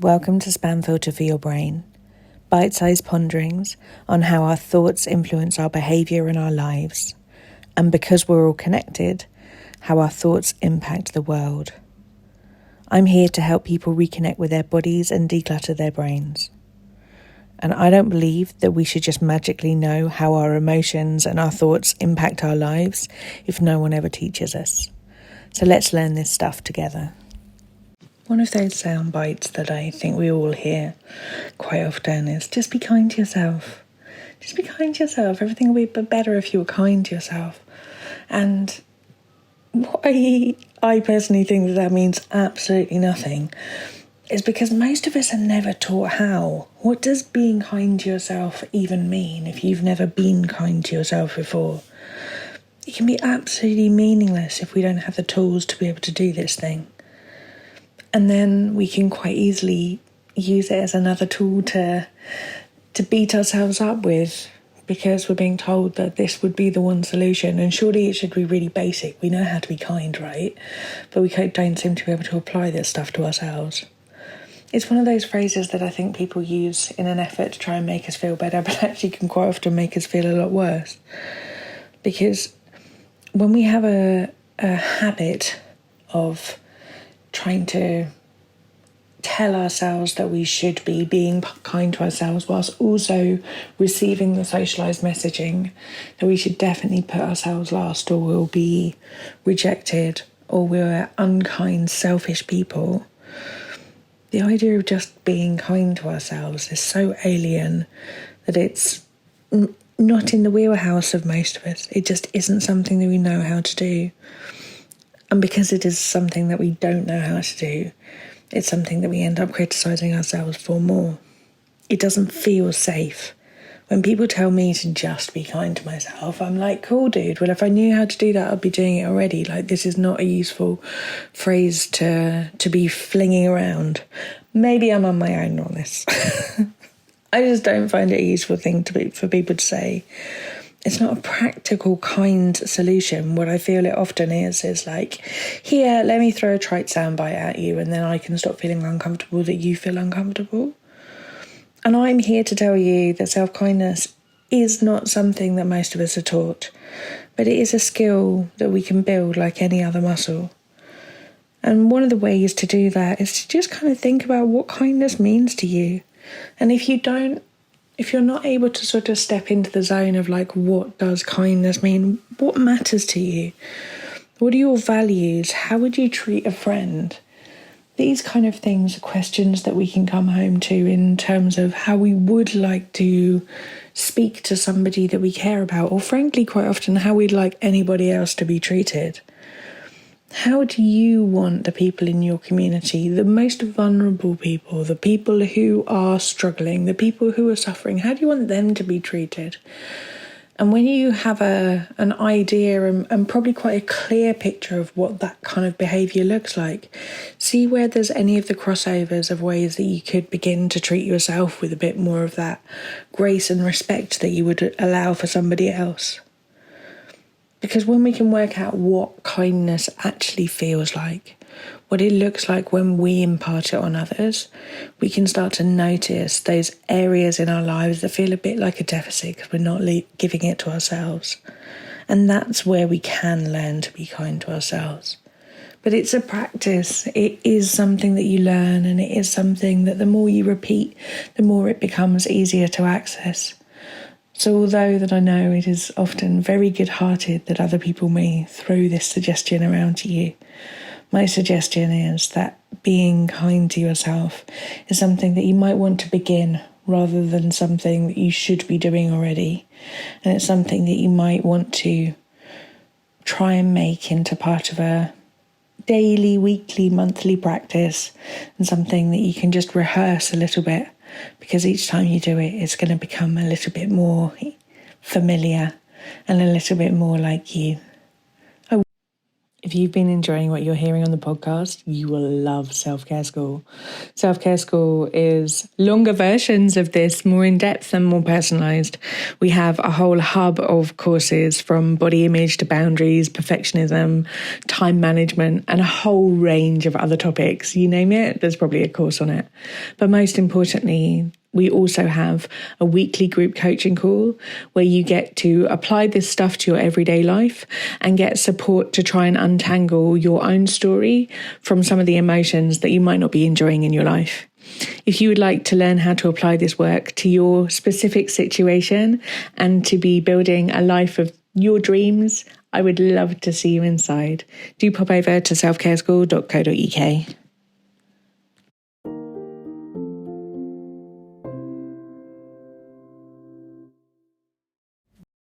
Welcome to Spam Filter for Your Brain, bite-sized ponderings on how our thoughts influence our behaviour and our lives, and because we're all connected, how our thoughts impact the world. I'm here to help people reconnect with their bodies and declutter their brains. And I don't believe that we should just magically know how our emotions and our thoughts impact our lives if no one ever teaches us. So let's learn this stuff together. One of those sound bites that I think we all hear quite often is just be kind to yourself. Just be kind to yourself. Everything will be better if you were kind to yourself. And what I personally think that means absolutely nothing is because most of us are never taught how. What does being kind to yourself even mean if you've never been kind to yourself before? It can be absolutely meaningless if we don't have the tools to be able to do this thing. And then we can quite easily use it as another tool to beat ourselves up with because we're being told that this would be the one solution. And surely it should be really basic. We know how to be kind, right? But we don't seem to be able to apply this stuff to ourselves. It's one of those phrases that I think people use in an effort to try and make us feel better, but actually can quite often make us feel a lot worse. Because when we have a habit of trying to tell ourselves that we should be being kind to ourselves whilst also receiving the socialised messaging that we should definitely put ourselves last or we'll be rejected or we're unkind, selfish people. The idea of just being kind to ourselves is so alien that it's not in the wheelhouse of most of us. It just isn't something that we know how to do. And because it is something that we don't know how to do, it's something that we end up criticising ourselves for more. It doesn't feel safe. When people tell me to just be kind to myself, I'm like, cool, dude. Well, if I knew how to do that, I'd be doing it already. Like, this is not a useful phrase to be flinging around. Maybe I'm on my own on this. I just don't find it a useful thing for people to say. It's not a practical, kind solution. What I feel it often is like, here, let me throw a trite soundbite at you and then I can stop feeling uncomfortable that you feel uncomfortable. And I'm here to tell you that self-kindness is not something that most of us are taught, but it is a skill that we can build like any other muscle. And one of the ways to do that is to just kind of think about what kindness means to you. And if you're not able to sort of step into the zone of like, what does kindness mean? What matters to you? What are your values? How would you treat a friend? These kind of things are questions that we can come home to in terms of how we would like to speak to somebody that we care about, or frankly, quite often, how we'd like anybody else to be treated. How do you want the people in your community, the most vulnerable people, the people who are struggling, the people who are suffering, how do you want them to be treated? And when you have an idea and probably quite a clear picture of what that kind of behaviour looks like, see where there's any of the crossovers of ways that you could begin to treat yourself with a bit more of that grace and respect that you would allow for somebody else. Because when we can work out what kindness actually feels like, what it looks like when we impart it on others, we can start to notice those areas in our lives that feel a bit like a deficit because we're not giving it to ourselves. And that's where we can learn to be kind to ourselves. But it's a practice. It is something that you learn, and it is something that the more you repeat, the more it becomes easier to access. So although that I know it is often very good-hearted that other people may throw this suggestion around to you, my suggestion is that being kind to yourself is something that you might want to begin rather than something that you should be doing already. And it's something that you might want to try and make into part of a daily, weekly, monthly practice, and something that you can just rehearse a little bit. Because each time you do it, it's going to become a little bit more familiar and a little bit more like you. If If you've been enjoying what you're hearing on the podcast, you will love Self-Care School. Self-Care School is longer versions of this, more in-depth and more personalised. We have a whole hub of courses from body image to boundaries, perfectionism, time management, and a whole range of other topics. You name it, there's probably a course on it. But most importantly, we also have a weekly group coaching call where you get to apply this stuff to your everyday life and get support to try and untangle your own story from some of the emotions that you might not be enjoying in your life. If you would like to learn how to apply this work to your specific situation and to be building a life of your dreams, I would love to see you inside. Do pop over to selfcareschool.co.uk.